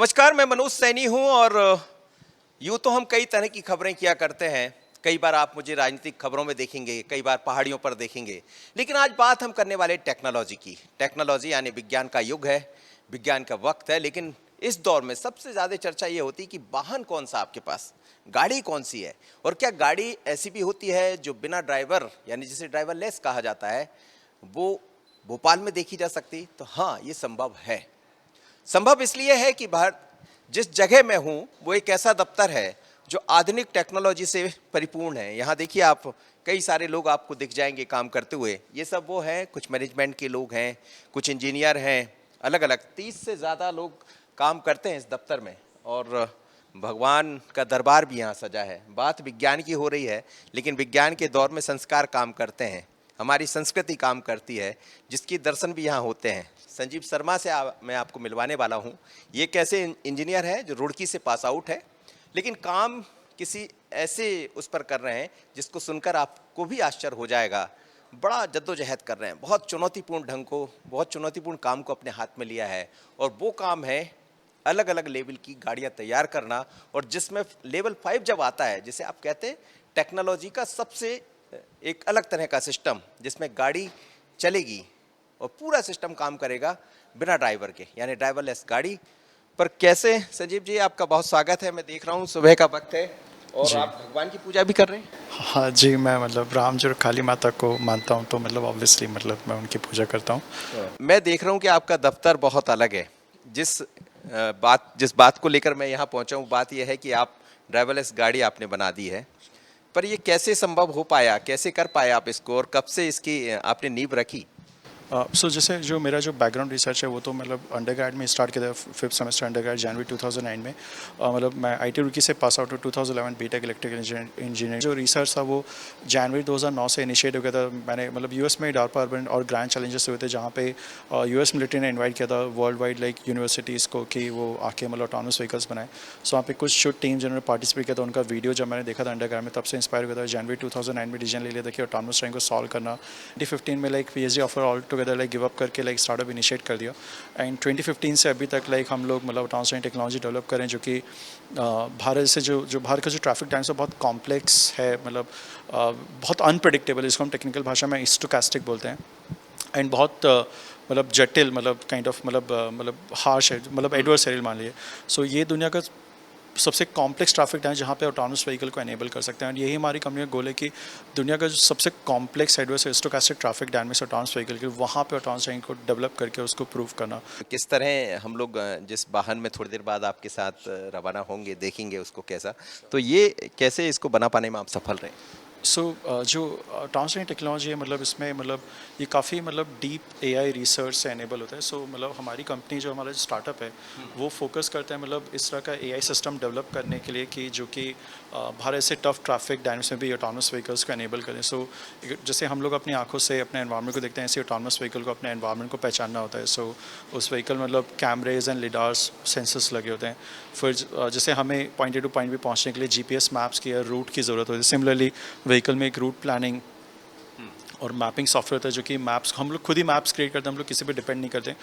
नमस्कार, मैं मनोज सैनी हूं और यूं तो हम कई तरह की खबरें किया करते हैं। कई बार आप मुझे राजनीतिक खबरों में देखेंगे, कई बार पहाड़ियों पर देखेंगे। लेकिन आज बात हम करने वाले टेक्नोलॉजी की। टेक्नोलॉजी यानी विज्ञान का युग है, विज्ञान का वक्त है। लेकिन इस दौर में सबसे ज़्यादा चर्चा ये होती है कि वाहन कौन सा आपके पास, गाड़ी कौन सी है। और क्या गाड़ी ऐसी भी होती है जो बिना ड्राइवर यानी जिसे ड्राइवरलेस कहा जाता है, वो भोपाल में देखी जा सकती? तो हाँ, ये संभव है। संभव इसलिए है कि भारत जिस जगह मैं हूँ वो एक ऐसा दफ्तर है जो आधुनिक टेक्नोलॉजी से परिपूर्ण है। यहाँ देखिए, आप कई सारे लोग आपको दिख जाएंगे काम करते हुए। ये सब वो हैं, कुछ मैनेजमेंट के लोग हैं, कुछ इंजीनियर हैं, अलग अलग 30 से ज़्यादा लोग काम करते हैं इस दफ्तर में। और भगवान का दरबार भी यहाँ सजा है। बात विज्ञान की हो रही है, लेकिन विज्ञान के दौर में संस्कार काम करते हैं, हमारी संस्कृति काम करती है, जिसकी दर्शन भी यहाँ होते हैं। संजीव शर्मा से मैं आपको मिलवाने वाला हूँ। ये कैसे इंजीनियर है जो रुड़की से पास आउट है, लेकिन काम किसी ऐसे उस पर कर रहे हैं जिसको सुनकर आपको भी आश्चर्य हो जाएगा। बड़ा जद्दोजहद कर रहे हैं, बहुत चुनौतीपूर्ण ढंग को, बहुत चुनौतीपूर्ण काम को अपने हाथ में लिया है। और वो काम है अलग अलग लेवल की गाड़ियाँ तैयार करना। और जिसमें लेवल 5 जब आता है, जिसे आप कहते हैं टेक्नोलॉजी का सबसे एक अलग तरह का सिस्टम, जिसमें गाड़ी चलेगी और पूरा सिस्टम काम करेगा बिना ड्राइवर के, यानी ड्राइवरलेस गाड़ी पर। कैसे संजीव जी, आपका बहुत स्वागत है। मैं देख रहा हूँ सुबह का वक्त है और आप भगवान की पूजा भी कर रहे हैं। हाँ जी, मैं राम जी और काली माता को मानता हूँ, तो ऑब्वियसली मैं उनकी पूजा करता हूँ। मैं देख रहा हूँ कि आपका दफ्तर बहुत अलग है। जिस बात को लेकर मैं यहाँ पहुँचा हूँ, बात यह है कि आप ड्राइवरलेस गाड़ी आपने बना दी है। पर ये कैसे संभव हो पाया, कैसे कर पाए आप इसको, और कब से इसकी आपने नींव रखी? सो जैसे जो मेरा जो बैकग्राउंड रिसर्च है वो तो अंडरग्रेड में स्टार्ट किया था, 5th सेमेस्टर अंडरग्रेड जनवरी 2009 में। मैं आईटी रुड़की से पास आउट हूँ 2011 बीटेक इलेक्ट्रिकल इंजीनियर। जो रिसर्च था वो जनवरी 2009 से इनिशिएट हो गया था। मैंने यूएस में डारपा अर्बन और ग्रैंड चैलेंजेस हुए थे, जहाँ पे यूएस मिलिट्री ने इन्वाइट किया था वर्ल्ड वाइड यूनिवर्सिटीज़ को कि वो आके ऑटोनमस व्हीकल्स बनाए। सो वहाँ पे कुछ शूट टीम जिन्होंने पार्टिसिपेट किया था, उनका वीडियो जब मैंने देखा था अंडरग्रेड में, तब से इंस्पायर हुआ था। जनवरी 2009 में डिसीजन ले लिया था कि ऑटोनमस ड्राइविंग को सॉल्व करना। 2015 में PhD offer all together give up करके स्टार्टअप इनिशिएट कर दिया। एंड 2015 से अभी तक हम लोग ऑटोनमस टेक्नोलॉजी डेवलप करें, जो कि भारत से जो भारत का जो ट्रैफिक टाइम है बहुत कॉम्प्लेक्स है, बहुत अनप्रेडिक्टेबल, इसको हम टेक्निकल भाषा में स्टोकैस्टिक बोलते हैं। एंड बहुत जटिल, काइंड ऑफ हार्श है, एडवर्सरियल मान लीजिए। सो ये दुनिया का सबसे कॉम्प्लेक्स ट्रैफिक है जहाँ पे ऑटोनमस व्हीकल को एनेबल कर सकते हैं। और यही हमारी कंपनी का गोल है कि दुनिया का जो सबसे complex adverse stochastic traffic dynamics autonomous vehicle के, वहाँ पे ऑटोनमस ड्राइविंग को डेवलप करके उसको प्रूव करना। किस तरह हम लोग जिस वाहन में थोड़ी देर बाद आपके साथ रवाना होंगे, देखेंगे उसको कैसा, तो ये कैसे इसको बना पाने में आप सफल रहे? जो ऑटोनमस ड्राइविंग टेक्नोलॉजी है, इसमें ये काफ़ी डीप एआई रिसर्च से एनेबल होता है। हमारी कंपनी, जो हमारा स्टार्टअप है, वो फोकस करता है इस तरह का एआई सिस्टम डेवलप करने के लिए कि जो कि भारत से टफ ट्रैफिक डायनेमिक्स में भी ऑटोनमस व्हीकल्स को एनेबल करें। जैसे हम लोग अपनी आंखों से अपने एनवायरनमेंट को देखते हैं, ऐसे ऑटोनमस व्हीकल को अपने एनवायरनमेंट को पहचानना होता है। उस vehicle cameras and lidars sensors लगे होते हैं। फिर जैसे हमें point A to point B पहुँचने के लिए जीपीएस मैप्स की या रूट की ज़रूरत होती है। सिमिलरली व्हीकल में एक रूट प्लानिंग और मैपिंग सॉफ्टवेयर होता है, जो कि मैप्स हम लोग खुद ही मैप्स क्रिएट करते हैं, हम लोग किसी पे डिपेंड नहीं करते।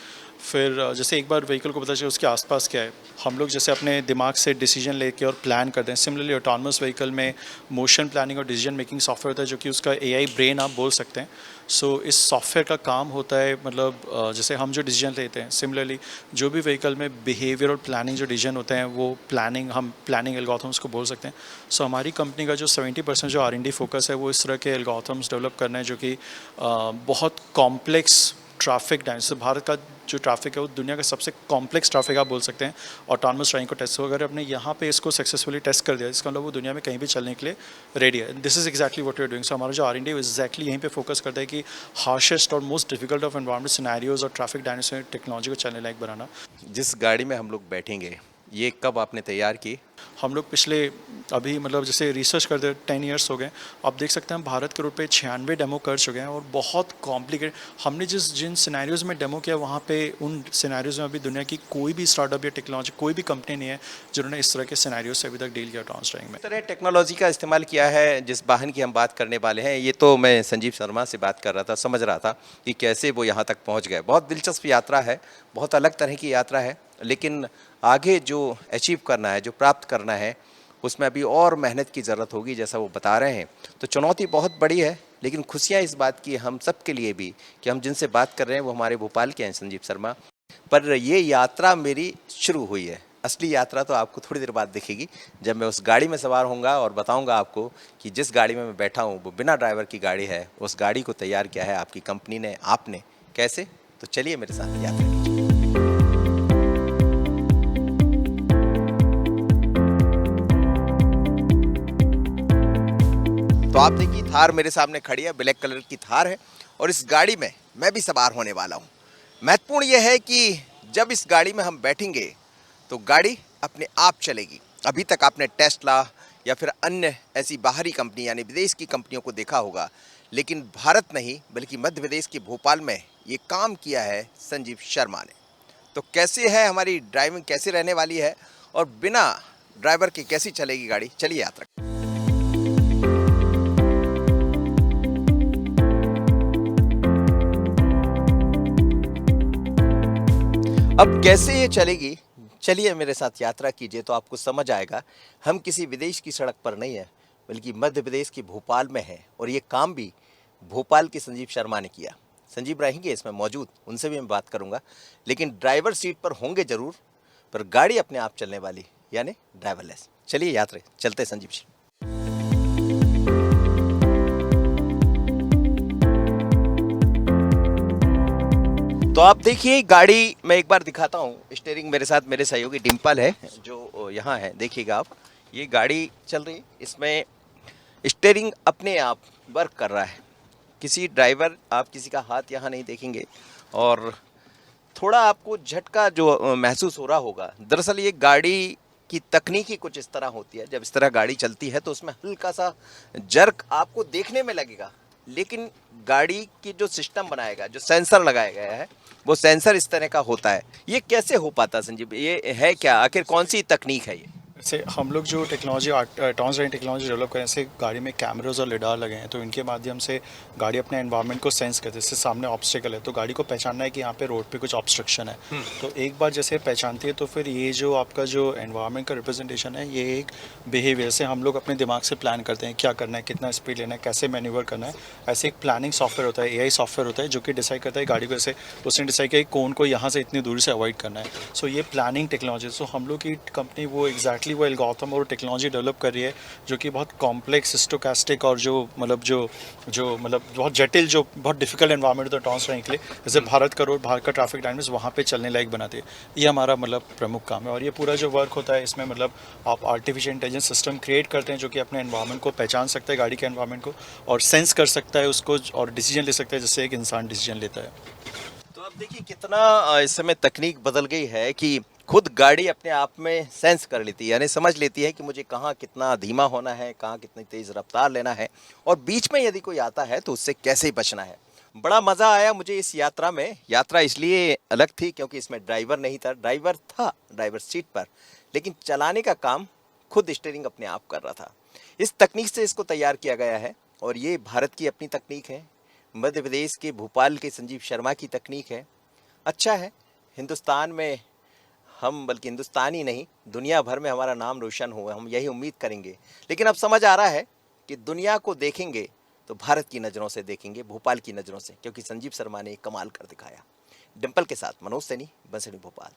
फिर जैसे एक बार व्हीकल को पता चले उसके आसपास क्या है, हम लोग जैसे अपने दिमाग से डिसीजन लेके और प्लान करते हैं। सिमिलरली ऑटोनमस व्हीकल में मोशन प्लानिंग और डिसीजन मेकिंग सॉफ्टवेयर होता है, जो कि उसका एआई ब्रेन आप बोल सकते हैं। इस सॉफ्टवेयर का काम होता है जैसे हम जो डिसीजन लेते हैं, सिमिलरली जो भी व्हीकल में बिहेवियर और प्लानिंग जो डिसीजन होते हैं, वो हम प्लानिंग एल्गोरिथम्स को बोल सकते हैं। हमारी कंपनी का जो 70% जो R&D फोकस है, वो इस तरह के एल्गोरिथम्स डेवलप करना है, जो कि बहुत कॉम्प्लेक्स ट्रैफिक डायनेमिक्स, भारत का जो ट्रैफिक है वो दुनिया का सबसे कॉम्प्लेक्स ट्रैफिक आप बोल सकते हैं। ऑटोनमस ड्राइविंग को टेस्ट अगर आपने यहाँ पे इसको सक्सेसफुली टेस्ट कर दिया, इसका वो दुनिया में कहीं भी चलने के लिए रेडी है। This is exactly what we are doing. हमारा जो R&D है एक्जैक्टली यहीं पे फोकस करता है कि हार्शेस्ट और most difficult of environment scenarios और ट्रैफिक डायनेमिक्स में टेक्नोलॉजी को चलने लायक बनाना। जिस गाड़ी में हम लोग बैठेंगे, ये कब आपने तैयार की? हम लोग पिछले अभी जैसे रिसर्च करते 10 ईयर्स हो गए। आप देख सकते हैं हम भारत के रोड पे 96 डेमो कर चुके हैं और बहुत कॉम्प्लिकेट। हमने जिन सिनेरियोज़ में डेमो किया, वहाँ पे उन सिनेरियोज़ में अभी दुनिया की कोई भी स्टार्टअप या टेक्नोलॉजी, कोई भी कंपनी नहीं है जिन्होंने इस तरह के सिनेरियोज से अभी तक डील किया ऑटोनमस ड्राइविंग में। इस तरह टेक्नोलॉजी का इस्तेमाल किया है जिस वाहन की हम बात करने वाले हैं। ये तो मैं संजीव शर्मा से बात कर रहा था, समझ रहा था कि कैसे वो यहाँ तक पहुँच गए। बहुत दिलचस्प यात्रा है, बहुत अलग तरह की यात्रा है। लेकिन आगे जो अचीव करना है, जो प्राप्त करना है, उसमें अभी और मेहनत की ज़रूरत होगी, जैसा वो बता रहे हैं। तो चुनौती बहुत बड़ी है, लेकिन खुशियाँ इस बात की हम सब के लिए भी कि हम जिनसे बात कर रहे हैं वो हमारे भोपाल के हैं, संजीव शर्मा। पर ये यात्रा मेरी शुरू हुई है, असली यात्रा तो आपको थोड़ी देर बाद दिखेगी, जब मैं उस गाड़ी में सवार होऊंगा और बताऊंगा आपको कि जिस गाड़ी में मैं बैठा हूँ वो बिना ड्राइवर की गाड़ी है। उस गाड़ी को तैयार किया है आपकी कंपनी ने, आपने। कैसे? तो चलिए मेरे साथ यात्रा कीजिए। तो आप देखिए, थार मेरे सामने खड़ी है, ब्लैक कलर की थार है, और इस गाड़ी में मैं भी सवार होने वाला हूँ। महत्वपूर्ण यह है कि जब इस गाड़ी में हम बैठेंगे तो गाड़ी अपने आप चलेगी। अभी तक आपने टेस्ला या फिर अन्य ऐसी बाहरी कंपनी यानी विदेश की कंपनियों को देखा होगा, लेकिन भारत नहीं बल्कि मध्य प्रदेश के भोपाल में ये काम किया है संजीव शर्मा ने। तो कैसे है हमारी ड्राइविंग, कैसे रहने वाली है, और बिना ड्राइवर के कैसी चलेगी गाड़ी, चलिए यात्रा। अब कैसे ये चलेगी, चलिए मेरे साथ यात्रा कीजिए तो आपको समझ आएगा। हम किसी विदेश की सड़क पर नहीं है, बल्कि मध्य प्रदेश के भोपाल में है, और ये काम भी भोपाल के संजीव शर्मा ने किया। संजीव रहेंगे इसमें मौजूद, उनसे भी मैं बात करूंगा, लेकिन ड्राइवर सीट पर होंगे जरूर, पर गाड़ी अपने आप चलने वाली, यानी ड्राइवरलेस। चलिए यात्रा चलते संजीव जी। तो आप देखिए, गाड़ी मैं एक बार दिखाता हूँ। स्टीयरिंग मेरे साथ मेरे सहयोगी डिम्पल है जो यहाँ है, देखिएगा आप। ये गाड़ी चल रही है, इसमें स्टीयरिंग अपने आप वर्क कर रहा है, किसी ड्राइवर, आप किसी का हाथ यहाँ नहीं देखेंगे। और थोड़ा आपको झटका जो महसूस हो रहा होगा, दरअसल ये गाड़ी की तकनीक ही कुछ इस तरह होती है। जब इस तरह गाड़ी चलती है तो उसमें हल्का सा जर्क आपको देखने में लगेगा, लेकिन गाड़ी की जो सिस्टम बनाएगा, जो सेंसर लगाया गया है, वो सेंसर इस तरह का होता है। ये कैसे हो पाता संजीव, ये है क्या, आखिर कौन सी तकनीक है ये? जैसे हम लोग जो टेक्नोलॉजी ट्रांसरेंट टेक्नोलॉजी डेवलप करें, जैसे गाड़ी में कैमराज और लिडार लगे हैं, तो इनके माध्यम से गाड़ी अपने एनवायरनमेंट को सेंस करते है। जैसे सामने ऑब्स्टिकल है तो गाड़ी को पहचानना है कि यहाँ पे रोड पे कुछ ऑब्स्ट्रक्शन है, तो एक बार जैसे पहचानती है तो फिर ये जो आपका जो एनवायरनमेंट का रिप्रेजेंटेशन है, ये एक बिहेवियर से हम लोग अपने दिमाग से प्लान करते हैं क्या करना है, कितना स्पीड लेना है, कैसे मैन्यूवर करना है। ऐसे एक प्लानिंग सॉफ्टवेयर होता है, AI सॉफ्टवेयर होता है, जो कि डिसाइड करता है गाड़ी को, जैसे उसने डिसाइड किया कि कौन को यहाँ से इतनी दूरी से अवॉइड करना है। सो ये प्लानिंग टेक्नोलॉजी, सो हम लोग की कंपनी वो एग्जैक्टली वो एल्गोरिथम और टेक्नोलॉजी डेवलप कर रही है, जो कि बहुत कॉम्प्लेक्स, स्टोकास्टिक और जो बहुत जटिल, जो बहुत डिफिकल्ट एनवायरनमेंट होता है ट्रांसपोर्ट के लिए, जैसे भारत का रोड, भारत का ट्रैफिक डायनेमिक्स, वहाँ पे चलने लायक बनाते हैं। ये हमारा प्रमुख काम है। और ये पूरा जो वर्क होता है, इसमें आप आर्टिफिशियल इंटेलिजेंस सिस्टम क्रिएट करते हैं, जो कि अपने एनवायरनमेंट को पहचान सकता है, गाड़ी के एनवायरनमेंट को, और सेंस कर सकता है उसको, और डिसीजन ले सकता है जैसे एक इंसान डिसीजन लेता है। तो अब देखिए कितना इस समय तकनीक बदल गई है कि खुद गाड़ी अपने आप में सेंस कर लेती है, यानी समझ लेती है कि मुझे कहाँ कितना धीमा होना है, कहाँ कितनी तेज़ रफ्तार लेना है, और बीच में यदि कोई आता है तो उससे कैसे बचना है। बड़ा मज़ा आया मुझे इस यात्रा में। यात्रा इसलिए अलग थी क्योंकि इसमें ड्राइवर नहीं था, ड्राइवर था ड्राइवर सीट पर, लेकिन चलाने का काम खुद स्टीयरिंग अपने आप कर रहा था। इस तकनीक से इसको तैयार किया गया है, और ये भारत की अपनी तकनीक है, मध्य प्रदेश के भोपाल के संजीव शर्मा की तकनीक है। अच्छा है, हिंदुस्तान में हम, बल्कि हिंदुस्तान ही नहीं दुनिया भर में हमारा नाम रोशन हुआ, हम यही उम्मीद करेंगे। लेकिन अब समझ आ रहा है कि दुनिया को देखेंगे तो भारत की नज़रों से देखेंगे, भोपाल की नज़रों से, क्योंकि संजीव शर्मा ने एक कमाल कर दिखाया। डिम्पल के साथ मनोज सैनी, बंसड़ी, भोपाल।